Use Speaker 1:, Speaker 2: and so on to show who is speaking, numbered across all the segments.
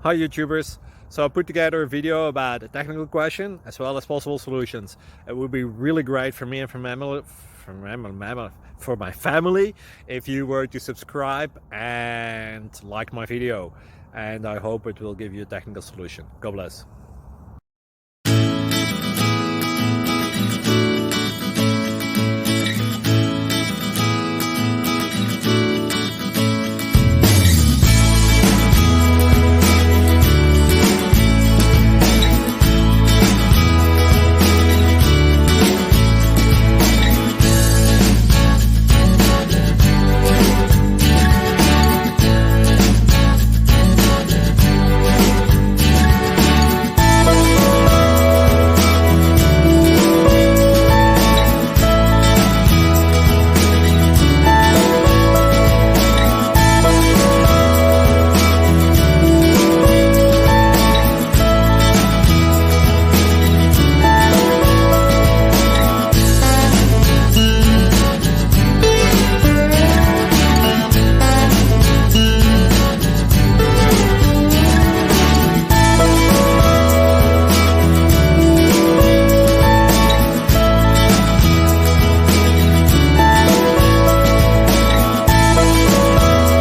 Speaker 1: Hi YouTubers! So I put together a video about a technical question as well as possible solutions. It would be really great for me and for my family if you were to subscribe and like my video, and I hope it will give you a technical solution. God bless.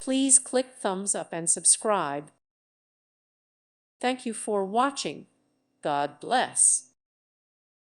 Speaker 2: Please click thumbs up and subscribe. Thank you for watching. God bless.